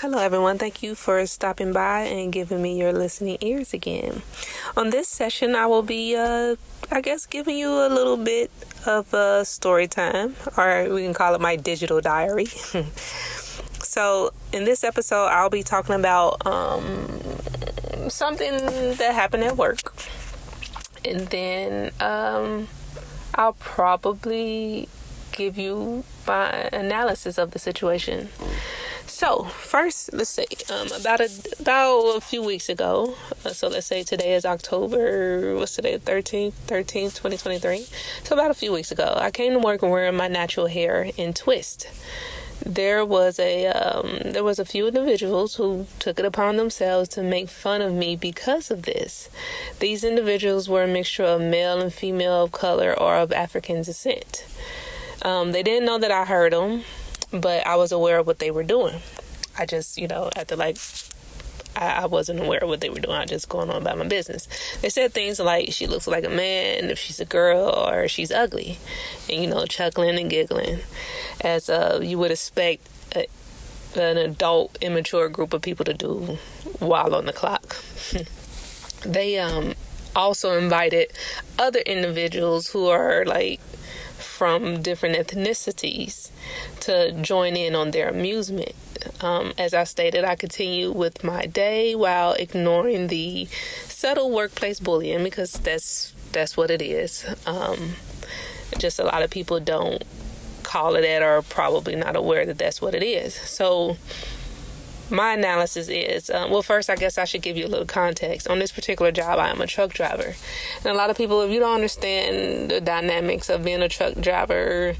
Hello everyone, thank you for stopping by and giving me your listening ears again. On this session, I will be, giving you a little bit of story time, or we can call it my digital diary. So in this episode, I'll be talking about something that happened at work. And then I'll probably give you my analysis of the situation. So first, let's say about a few weeks ago. So let's say today is October. What's today? 13th, 2023. So about a few weeks ago, I came to work wearing my natural hair in twist. There was a few individuals who took it upon themselves to make fun of me because of this. These individuals were a mixture of male and female of color or of African descent. They didn't know that I heard them, but I was aware of what they were doing. I just, I wasn't aware of what they were doing. I just going on about my business. They said things like, she looks like a man, if she's a girl, or she's ugly. And, chuckling and giggling, as you would expect an adult, immature group of people to do while on the clock. They also invited other individuals who are, from different ethnicities to join in on their amusement. As I stated, I continue with my day while ignoring the subtle workplace bullying, because that's what it is. Just a lot of people don't call it that, or are probably not aware that that's what it is. So my analysis is, first, I guess I should give you a little context. On this particular job, I am a truck driver. And a lot of people, if you don't understand the dynamics of being a truck driver,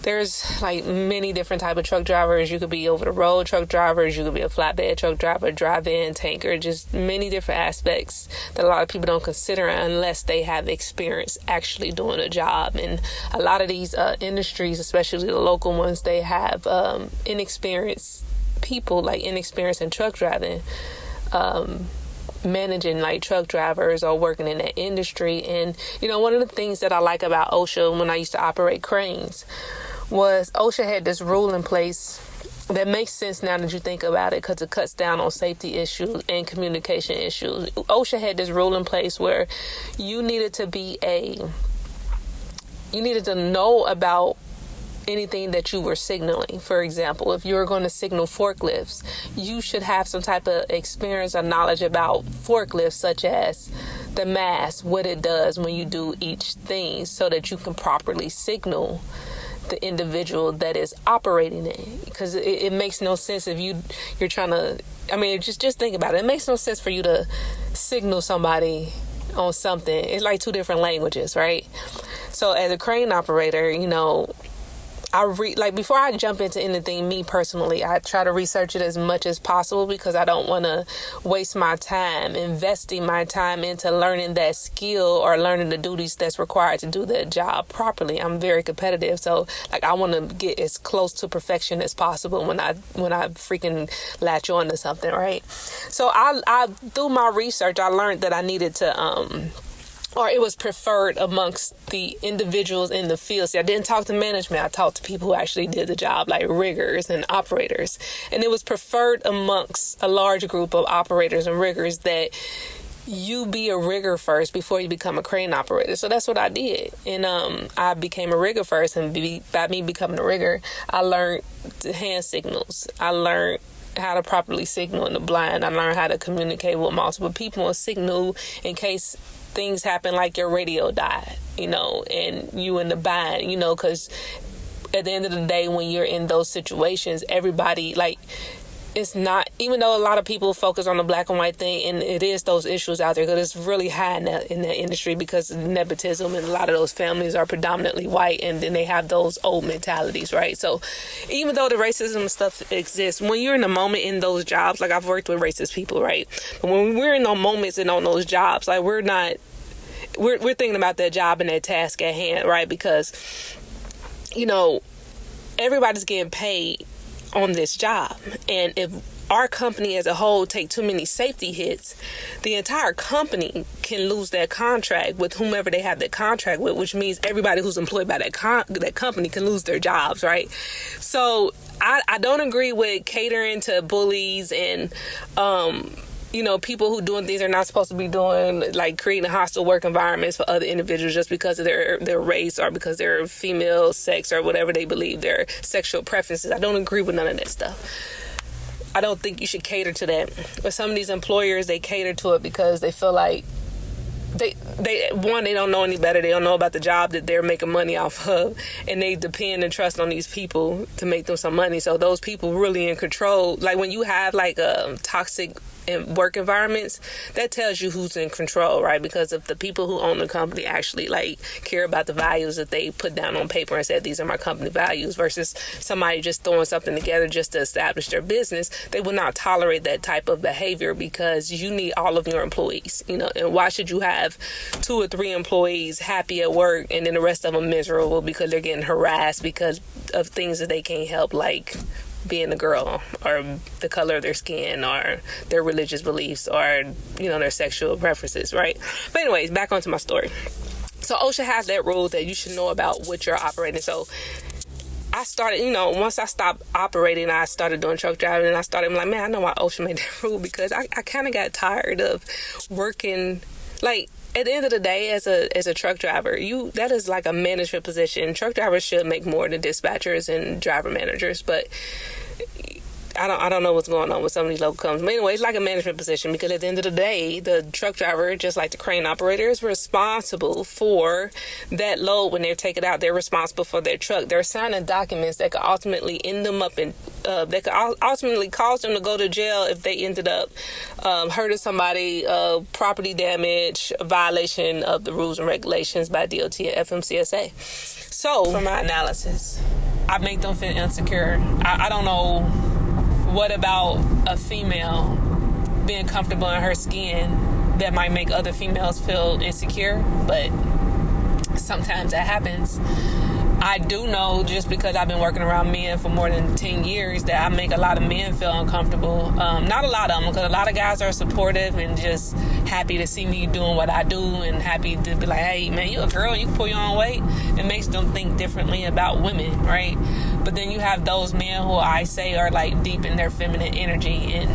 there's many different type of truck drivers. You could be over the road truck drivers. You could be a flatbed truck driver, drive-in, tanker, just many different aspects that a lot of people don't consider unless they have experience actually doing a job. And a lot of these industries, especially the local ones, they have inexperienced people, inexperienced in truck driving, managing truck drivers or working in that industry. And one of the things that I like about OSHA when I used to operate cranes was OSHA had this rule in place that makes sense now that you think about it, because it cuts down on safety issues and communication issues. OSHA had this rule in place where you needed to know about anything that you were signaling. For example, if you were going to signal forklifts, you should have some type of experience or knowledge about forklifts, such as the mass, what it does when you do each thing, so that you can properly signal the individual that is operating it. Because it makes no sense if you're trying to, just think about it. It makes no sense for you to signal somebody on something. It's like two different languages, right? So as a crane operator, before I jump into anything, me personally, I try to research it as much as possible, because I don't want to waste my time investing my time into learning that skill or learning the duties that's required to do that job properly. I'm very competitive, so I want to get as close to perfection as possible when I freaking latch on to something, right? So I through my research, I learned that I needed to or it was preferred amongst the individuals in the field. See, I didn't talk to management. I talked to people who actually did the job, like riggers and operators. And it was preferred amongst a large group of operators and riggers that you be a rigger first before you become a crane operator. So that's what I did. And I became a rigger first. And by me becoming a rigger, I learned the hand signals. I learned how to properly signal in the blind. I learned how to communicate with multiple people and signal in case things happen, like your radio died, and you in the bind, because at the end of the day, when you're in those situations, everybody, it's not, even though a lot of people focus on the black and white thing, and it is those issues out there, because it's really high in that industry, because of nepotism, and a lot of those families are predominantly white, and then they have those old mentalities, right? So even though the racism stuff exists, when you're in the moment in those jobs, I've worked with racist people, right? But when we're in those moments and on those jobs, we're thinking about that job and that task at hand, right? Because everybody's getting paid on this job, and if our company as a whole take too many safety hits, the entire company can lose that contract with whomever they have that contract with, which means everybody who's employed by that company can lose their jobs, right? So I don't agree with catering to bullies and people who doing things they're not supposed to be doing, like creating hostile work environments for other individuals just because of their race or because they're female, sex, or whatever they believe their sexual preferences. I don't agree with none of that stuff. I don't think you should cater to that. But some of these employers, they cater to it because they feel like they don't know any better. They don't know about the job that they're making money off of, and they depend and trust on these people to make them some money. So those people really in control. Like when you have like toxic work environments, that tells you who's in control, right? Because if the people who own the company actually like care about the values that they put down on paper and said these are my company values, versus somebody just throwing something together just to establish their business, they will not tolerate that type of behavior because you need all of your employees, and why should you have 2 or 3 employees happy at work and then the rest of them miserable because they're getting harassed because of things that they can't help, like being a girl or the color of their skin or their religious beliefs or their sexual preferences, right? But anyways, back onto my story. So OSHA has that rule that you should know about what you're operating. So I started, once I stopped operating, I started doing truck driving, and I started like, man, I know why OSHA made that rule, because I kind of got tired of working. Like, at the end of the day, as a truck driver, that is like a management position. Truck drivers should make more than dispatchers and driver managers, but I don't know what's going on with some of these local companies. But anyway, it's like a management position, because at the end of the day, the truck driver, just like the crane operator, is responsible for that load when they're taken out. They're responsible for their truck. They're signing documents that could ultimately end them up in that could ultimately cause them to go to jail if they ended up hurting somebody, property damage, violation of the rules and regulations by DOT and FMCSA. So, for my analysis, I make them feel insecure. I don't know what about a female being comfortable in her skin that might make other females feel insecure, but sometimes that happens. I do know, just because I've been working around men for more than 10 years, that I make a lot of men feel uncomfortable. Not a lot of them, because a lot of guys are supportive and just happy to see me doing what I do and happy to be like, hey, man, you a girl, you can pull your own weight. It makes them think differently about women, right? But then you have those men who I say are like deep in their feminine energy, and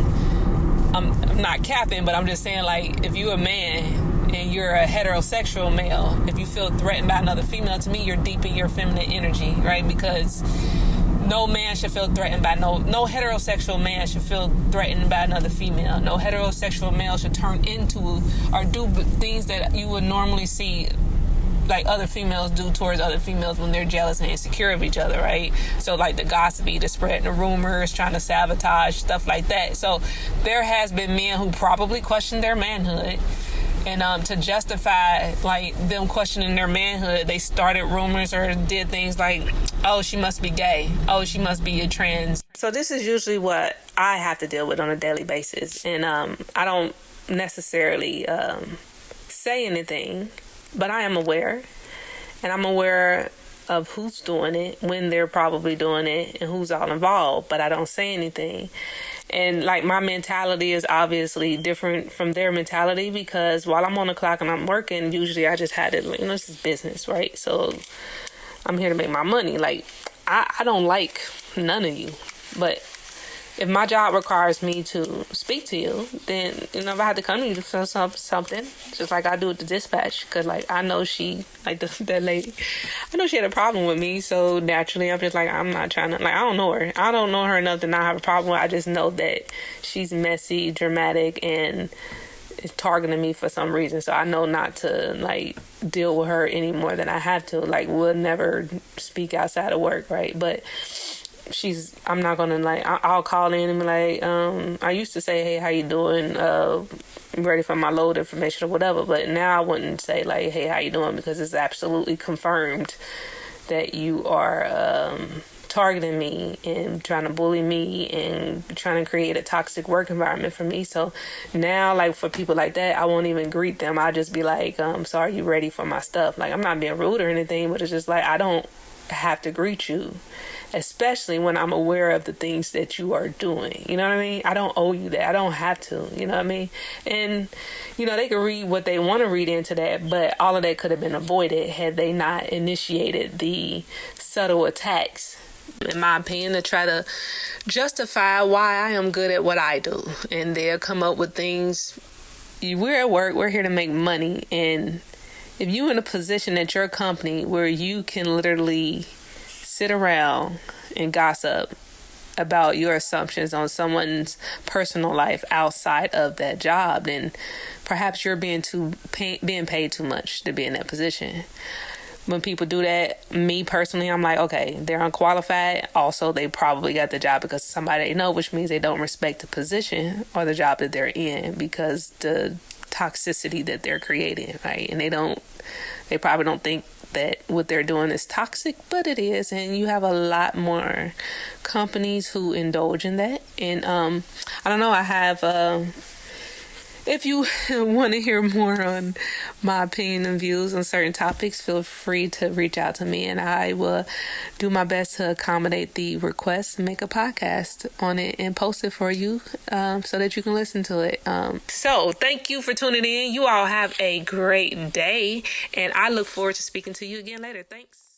I'm not capping, but I'm just saying, like, if you're a man and you're a heterosexual male, if you feel threatened by another female, to me, you're deep in your feminine energy, right? Because no man should feel threatened by no heterosexual man should feel threatened by another female. No heterosexual male should turn into or do things that you would normally see like other females do towards other females when they're jealous and insecure of each other, right? So like the gossipy, the spreading the rumors, trying to sabotage, stuff like that. So there has been men who probably questioned their manhood, and to justify like them questioning their manhood, they started rumors or did things like, oh, she must be gay, oh, she must be a trans. So this is usually what I have to deal with on a daily basis, and I don't necessarily say anything, but I am aware, and I'm aware of who's doing it, when they're probably doing it, and who's all involved, but I don't say anything. And like my mentality is obviously different from their mentality, because while I'm on the clock and I'm working, usually I just had it, this is business, right? So I'm here to make my money. Like, I don't like none of you, but if my job requires me to speak to you, then, if I have to come to you to fill something, just like I do with the dispatch, because, like, I know she, like, that lady, I know she had a problem with me, so naturally I'm just like, I'm not trying to, like, I don't know her. I don't know her enough to not have a problem with her. I just know that she's messy, dramatic, and is targeting me for some reason, so I know not to, like, deal with her any more than I have to. Like, we'll never speak outside of work, right? But I'm not gonna, like, I'll call in and be like, I used to say, hey, how you doing? I'm ready for my load information or whatever, but now I wouldn't say, like, hey, how you doing? Because it's absolutely confirmed that you are targeting me and trying to bully me and trying to create a toxic work environment for me. So now, like, for people like that, I won't even greet them. I'll just be like, so are you ready for my stuff? Like, I'm not being rude or anything, but it's just like, I don't have to greet you, especially when I'm aware of the things that you are doing. You know what I mean? I don't owe you that. I don't have to. You know what I mean? And, they can read what they want to read into that, but all of that could have been avoided had they not initiated the subtle attacks in my opinion, to try to justify why I am good at what I do. And they'll come up with things. We're at work, we're here to make money. And if you're in a position at your company where you can literally sit around and gossip about your assumptions on someone's personal life outside of that job, then perhaps you're being paid too much to be in that position. When people do that, me personally, I'm like, okay, they're unqualified. Also, they probably got the job because somebody they know, which means they don't respect the position or the job that they're in because the toxicity that they're creating, right? And they probably don't think that what they're doing is toxic, but it is. And you have a lot more companies who indulge in that. And I don't know, I have... If you want to hear more on my opinion and views on certain topics, feel free to reach out to me, and I will do my best to accommodate the request and make a podcast on it and post it for you so that you can listen to it. So thank you for tuning in. You all have a great day, and I look forward to speaking to you again later. Thanks.